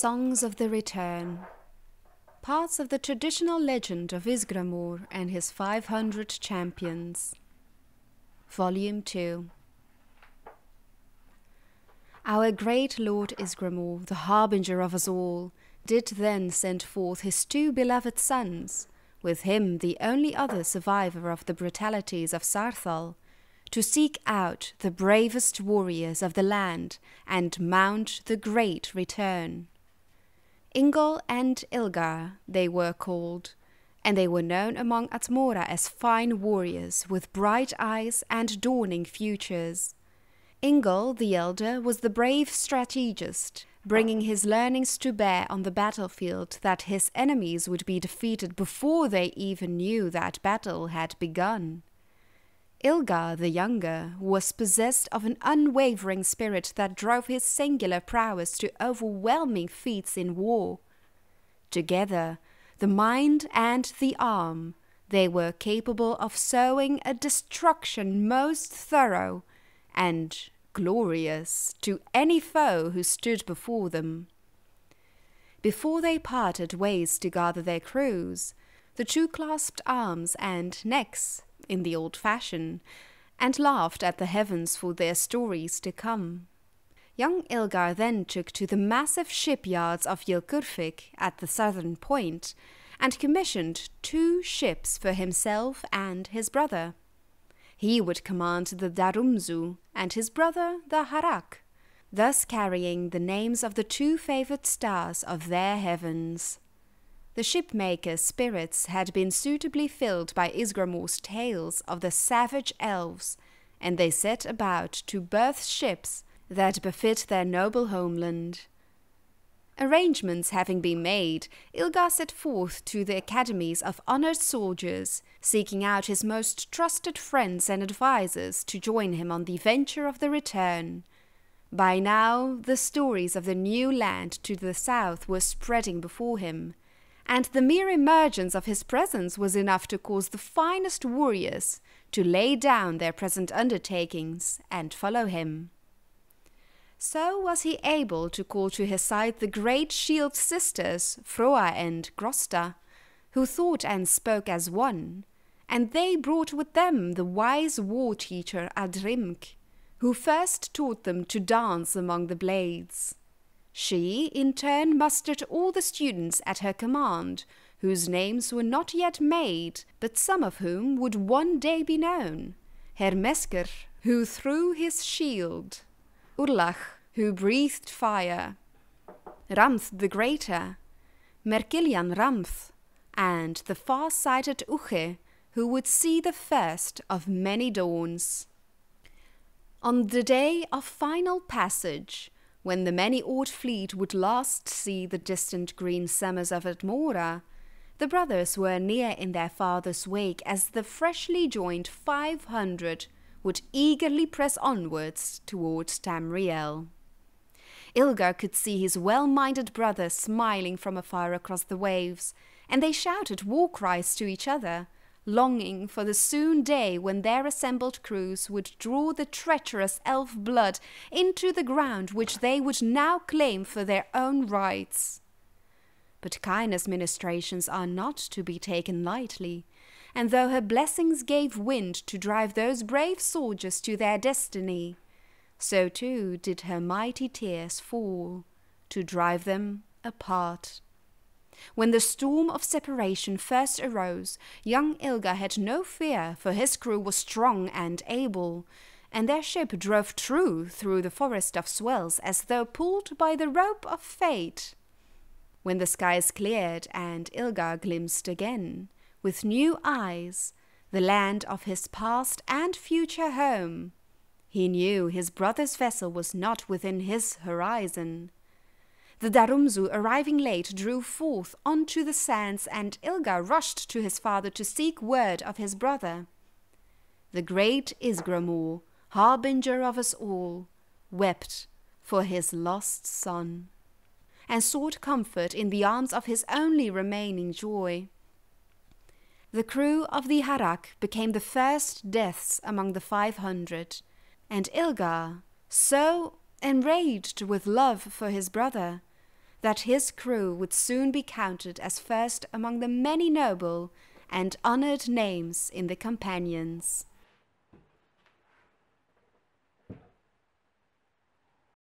Songs of the Return. Parts of the traditional legend of Ysgramor and his 500 champions. Volume 2. Our great Lord Ysgramor, the harbinger of us all, did then send forth his 2 beloved sons, with him the only other survivor of the brutalities of Sarthal, to seek out the bravest warriors of the land and mount the great return. Ingol and Ilgar they were called, and they were known among Atmora as fine warriors with bright eyes and dawning futures. Ingol the elder was the brave strategist, bringing his learnings to bear on the battlefield that his enemies would be defeated before they even knew that battle had begun. Ilgar the younger was possessed of an unwavering spirit that drove his singular prowess to overwhelming feats in war. Together, the mind and the arm, they were capable of sowing a destruction most thorough and glorious to any foe who stood before them. Before they parted ways to gather their crews, the 2 clasped arms and necks in the old fashion, and laughed at the heavens for their stories to come. Young Ilgar then took to the massive shipyards of Ylkurvik at the southern point, and commissioned 2 ships for himself and his brother. He would command the Darumzu, and his brother the Harak, thus carrying the names of the 2 favoured stars of their heavens. The shipmakers' spirits had been suitably filled by Ysgramor's tales of the savage elves, and they set about to birth ships that befit their noble homeland. Arrangements having been made, Ilgar set forth to the academies of honoured soldiers, seeking out his most trusted friends and advisers to join him on the venture of the return. By now, the stories of the new land to the south were spreading before him, and the mere emergence of his presence was enough to cause the finest warriors to lay down their present undertakings and follow him. So was he able to call to his side the great shield sisters, Froa and Grosta, who thought and spoke as one, and they brought with them the wise war-teacher Adrimk, who first taught them to dance among the blades. She, in turn, mustered all the students at her command, whose names were not yet made, but some of whom would one day be known. Hermesker, who threw his shield, Urlach, who breathed fire, Ramth the Greater, Merkilian Ramth, and the far-sighted Uche, who would see the first of many dawns. On the day of final passage, when the many-oared fleet would last see the distant green summers of Atmora, the brothers were near in their father's wake as the freshly joined 500 would eagerly press onwards towards Tamriel. Ilgar could see his well-minded brother smiling from afar across the waves, and they shouted war cries to each other, longing for the soon day when their assembled crews would draw the treacherous elf blood into the ground which they would now claim for their own rights. But Kaina's ministrations are not to be taken lightly, and though her blessings gave wind to drive those brave soldiers to their destiny, so too did her mighty tears fall to drive them apart. When the storm of separation first arose, young Ilgar had no fear, for his crew was strong and able, and their ship drove true through the forest of swells as though pulled by the rope of fate. When the skies cleared and Ilgar glimpsed again, with new eyes, the land of his past and future home, he knew his brother's vessel was not within his horizon. The Darumzu, arriving late, drew forth onto the sands, and Ilgar rushed to his father to seek word of his brother. The great Ysgramor, harbinger of us all, wept for his lost son, and sought comfort in the arms of his only remaining joy. The crew of the Harak became the first deaths among the 500, and Ilgar, so enraged with love for his brother, that his crew would soon be counted as first among the many noble and honoured names in the companions.